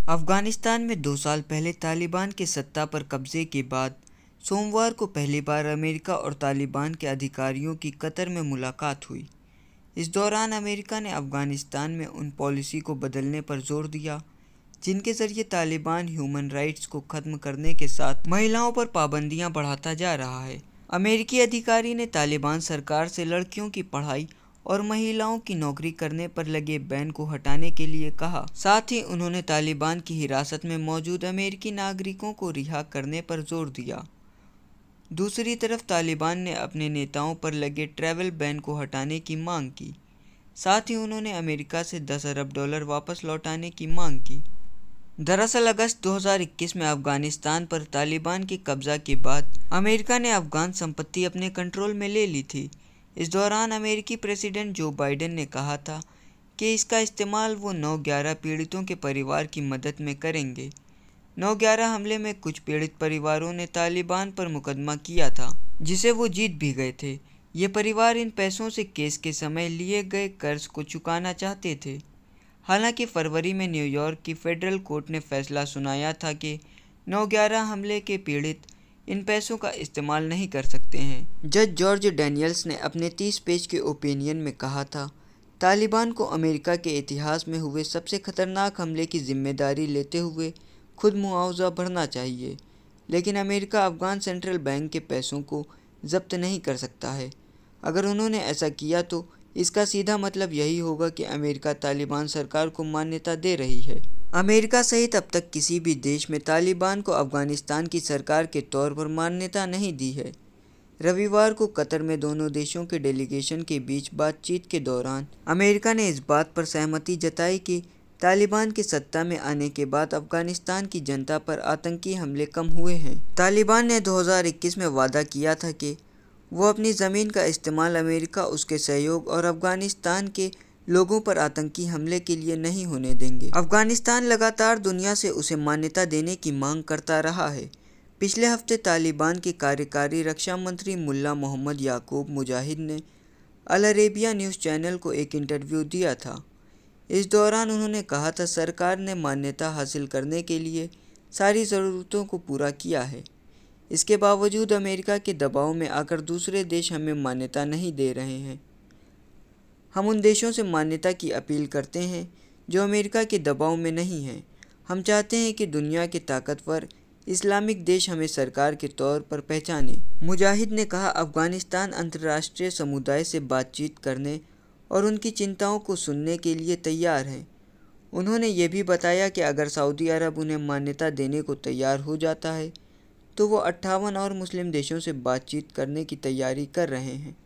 अफगानिस्तान में 2 साल पहले तालिबान के सत्ता पर कब्जे के बाद सोमवार को पहली बार अमेरिका और तालिबान के अधिकारियों की कतर में मुलाकात हुई। इस दौरान अमेरिका ने अफगानिस्तान में उन पॉलिसी को बदलने पर जोर दिया जिनके जरिए तालिबान ह्यूमन राइट्स को खत्म करने के साथ महिलाओं पर पाबंदियां बढ़ाता जा रहा है। अमेरिकी अधिकारी ने तालिबान सरकार से लड़कियों की पढ़ाई और महिलाओं की नौकरी करने पर लगे बैन को हटाने के लिए कहा। साथ ही उन्होंने तालिबान की हिरासत में मौजूद अमेरिकी नागरिकों को रिहा करने पर जोर दिया। दूसरी तरफ तालिबान ने अपने नेताओं पर लगे ट्रैवल बैन को हटाने की मांग की। साथ ही उन्होंने अमेरिका से $10 अरब वापस लौटाने की मांग की। दरअसल अगस्त 2021 में अफगानिस्तान पर तालिबान की कब्जा के बाद अमेरिका ने अफगान संपत्ति अपने कंट्रोल में ले ली थी। इस दौरान अमेरिकी प्रेसिडेंट जो बाइडेन ने कहा था कि इसका इस्तेमाल वो 9/11 पीड़ितों के परिवार की मदद में करेंगे। 9/11 हमले में कुछ पीड़ित परिवारों ने तालिबान पर मुकदमा किया था जिसे वो जीत भी गए थे। ये परिवार इन पैसों से केस के समय लिए गए कर्ज को चुकाना चाहते थे। हालांकि फरवरी में न्यूयॉर्क की फेडरल कोर्ट ने फैसला सुनाया था कि 9/11 हमले के पीड़ित इन पैसों का इस्तेमाल नहीं कर सकते हैं। जज जॉर्ज डैनियल्स ने अपने 30 पेज के ओपिनियन में कहा था, तालिबान को अमेरिका के इतिहास में हुए सबसे खतरनाक हमले की जिम्मेदारी लेते हुए खुद मुआवजा भरना चाहिए, लेकिन अमेरिका अफगान सेंट्रल बैंक के पैसों को जब्त नहीं कर सकता है। अगर उन्होंने ऐसा किया तो इसका सीधा मतलब यही होगा कि अमेरिका तालिबान सरकार को मान्यता दे रही है। अमेरिका सहित अब तक किसी भी देश में तालिबान को अफगानिस्तान की सरकार के तौर पर मान्यता नहीं दी है। रविवार को कतर में दोनों देशों के डेलीगेशन के बीच बातचीत के दौरान अमेरिका ने इस बात पर सहमति जताई कि तालिबान के सत्ता में आने के बाद अफगानिस्तान की जनता पर आतंकी हमले कम हुए हैं। तालिबान ने 2021 में वादा किया था कि वो अपनी ज़मीन का इस्तेमाल अमेरिका, उसके सहयोग और अफगानिस्तान के लोगों पर आतंकी हमले के लिए नहीं होने देंगे। अफगानिस्तान लगातार दुनिया से उसे मान्यता देने की मांग करता रहा है। पिछले हफ्ते तालिबान के कार्यकारी रक्षा मंत्री मुल्ला मोहम्मद याकूब मुजाहिद ने अल अरेबिया न्यूज़ चैनल को एक इंटरव्यू दिया था। इस दौरान उन्होंने कहा था, सरकार ने मान्यता हासिल करने के लिए सारी ज़रूरतों को पूरा किया है। इसके बावजूद अमेरिका के दबाव में आकर दूसरे देश हमें मान्यता नहीं दे रहे हैं। हम उन देशों से मान्यता की अपील करते हैं जो अमेरिका के दबाव में नहीं हैं। हम चाहते हैं कि दुनिया के ताकतवर इस्लामिक देश हमें सरकार के तौर पर पहचाने। मुजाहिद ने कहा, अफगानिस्तान अंतर्राष्ट्रीय समुदाय से बातचीत करने और उनकी चिंताओं को सुनने के लिए तैयार है। उन्होंने ये भी बताया कि अगर सऊदी अरब उन्हें मान्यता देने को तैयार हो जाता है तो वो 58 और मुस्लिम देशों से बातचीत करने की तैयारी कर रहे हैं।